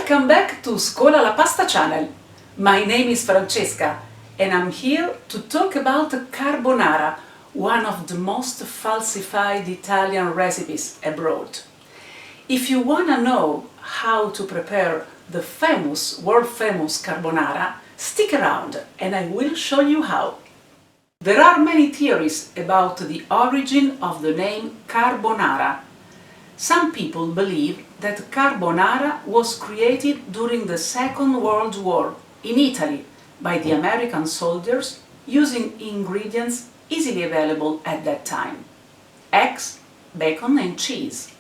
Welcome back to Scuola la Pasta channel. My name is Francesca and I'm here to talk about carbonara, one of the most falsified Italian recipes abroad. If you wanna know how to prepare the world famous carbonara, stick around and I will show you how. There are many theories about the origin of the name carbonara. Some people believe that carbonara was created during the Second World War in Italy by the American soldiers using ingredients easily available at that time: eggs, bacon and cheese.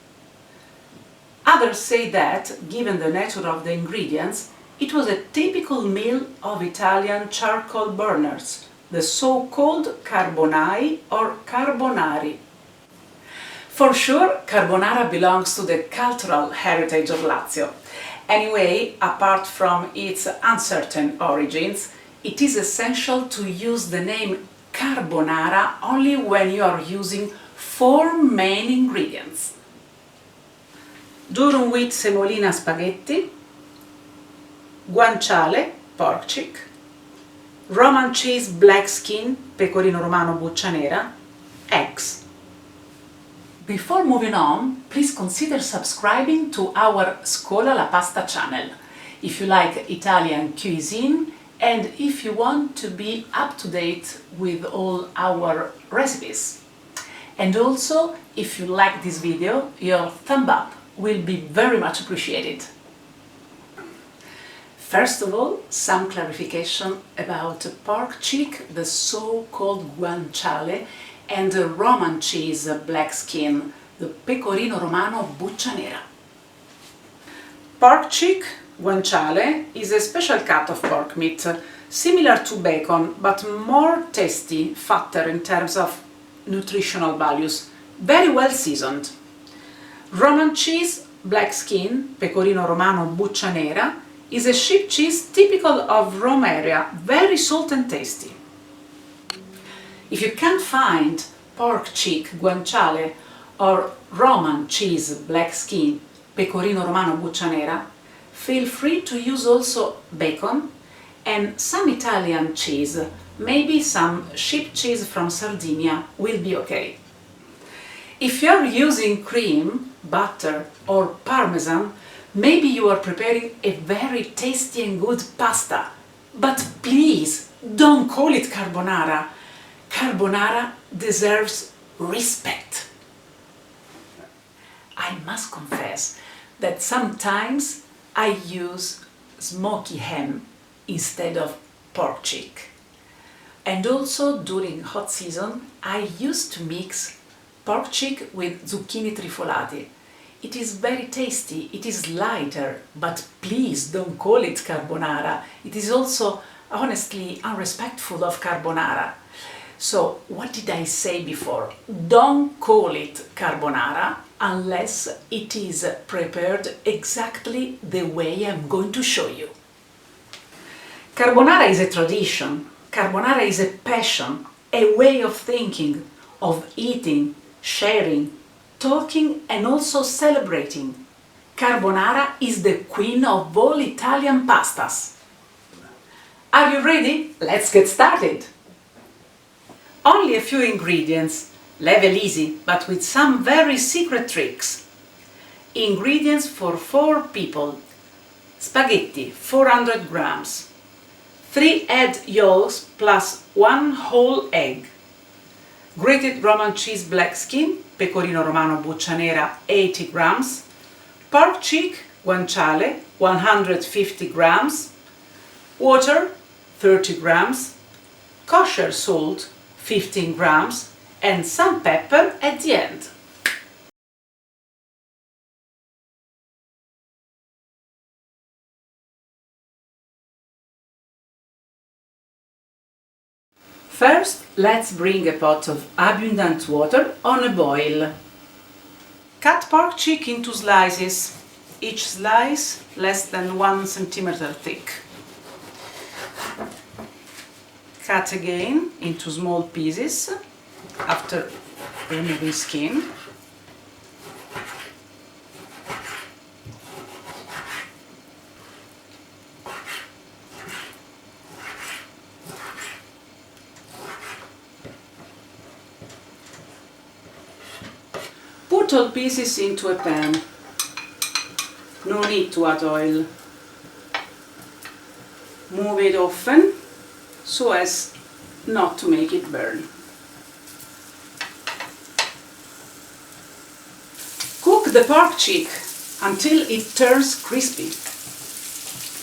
Others say that, given the nature of the ingredients, it was a typical meal of Italian charcoal burners, the so-called carbonai or carbonari. For sure, carbonara belongs to the cultural heritage of Lazio. Anyway, apart from its uncertain origins, it is essential to use the name carbonara only when you are using 4 main ingredients: durum wheat semolina spaghetti, guanciale, pork cheek, Roman cheese black skin, pecorino romano buccia nera, eggs. Before moving on, please consider subscribing to our Scuola la Pasta channel if you like Italian cuisine and if you want to be up to date with all our recipes. And also, if you like this video, your thumb up will be very much appreciated. First of all, some clarification about pork cheek, the so-called guanciale, and the Roman cheese black skin, the pecorino romano buccia nera. Pork cheek, guanciale, is a special cut of pork meat, similar to bacon, but more tasty, fatter in terms of nutritional values, very well seasoned. Roman cheese, black skin, pecorino romano buccia nera, is a sheep cheese typical of Rome area, very salt and tasty. If you can't find pork cheek, guanciale, or Roman cheese, black skin, pecorino romano buccia nera, feel free to use also bacon and some Italian cheese, maybe some sheep cheese from Sardinia will be okay. If you're using cream, butter or parmesan, maybe you are preparing a very tasty and good pasta, but please don't call it carbonara. Carbonara deserves respect. I must confess that sometimes I use smoky ham instead of pork cheek. And also during hot season I used to mix pork cheek with zucchini trifolati. It is very tasty, it is lighter, but please don't call it carbonara. It is also honestly unrespectful of carbonara. So, what did I say before? Don't call it carbonara unless it is prepared exactly the way I'm going to show you. Carbonara is a tradition. Carbonara is a passion, a way of thinking, of eating, sharing, talking and also celebrating. Carbonara is the queen of all Italian pastas. Are you ready? Let's get started! Only a few ingredients, level easy, but with some very secret tricks. Ingredients for 4 people. Spaghetti, 400 grams. 3 egg yolks plus 1 whole egg. Grated Roman cheese black skin, pecorino romano buccia nera, 80 grams. Pork cheek, guanciale, 150 grams. Water, 30 grams. Kosher salt, 15 grams, and some pepper at the end. First, let's bring a pot of abundant water on a boil. Cut pork cheek into slices, each slice less than 1 centimeter thick. Cut again into small pieces after removing skin. Put all pieces into a pan. No need to add oil. Move it often so as not to make it burn. Cook the pork cheek until it turns crispy.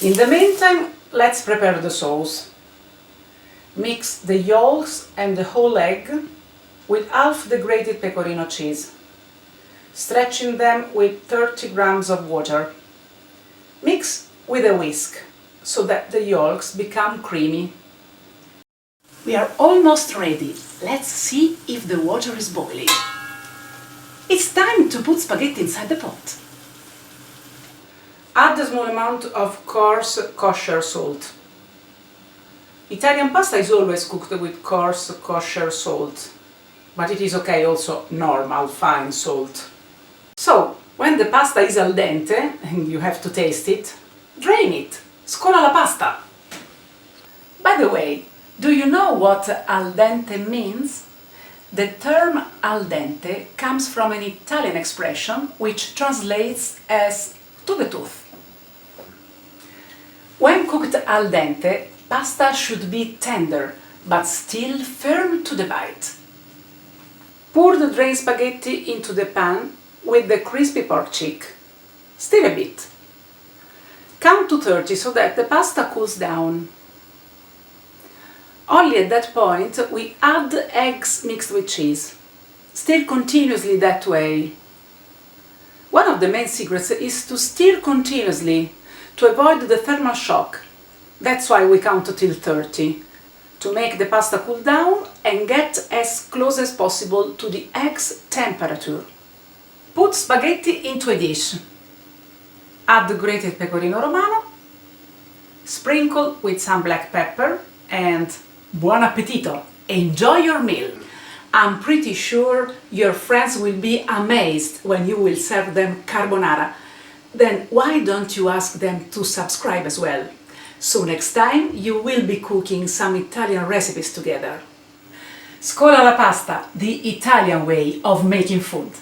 In the meantime, let's prepare the sauce. Mix the yolks and the whole egg with half the grated pecorino cheese, stretching them with 30 grams of water. Mix with a whisk so that the yolks become creamy. We are almost ready. Let's see if the water is boiling. It's time to put spaghetti inside the pot. Add a small amount of coarse kosher salt. Italian pasta is always cooked with coarse kosher salt, but it is okay also normal fine salt. So, when the pasta is al dente and you have to taste it, drain it. Scola la pasta! By the way, do you know what al dente means? The term al dente comes from an Italian expression which translates as to the tooth. When cooked al dente, pasta should be tender, but still firm to the bite. Pour the drained spaghetti into the pan with the crispy pork cheek. Stir a bit. Count to 30 so that the pasta cools down. Only at that point we add eggs mixed with cheese. Stir continuously that way. One of the main secrets is to stir continuously to avoid the thermal shock. That's why we count till 30, to make the pasta cool down and get as close as possible to the egg's temperature. Put spaghetti into a dish. Add grated pecorino romano, sprinkle with some black pepper, and buon appetito! Enjoy your meal! I'm pretty sure your friends will be amazed when you will serve them carbonara. Then why don't you ask them to subscribe as well? So next time you will be cooking some Italian recipes together. Scola la pasta, the Italian way of making food.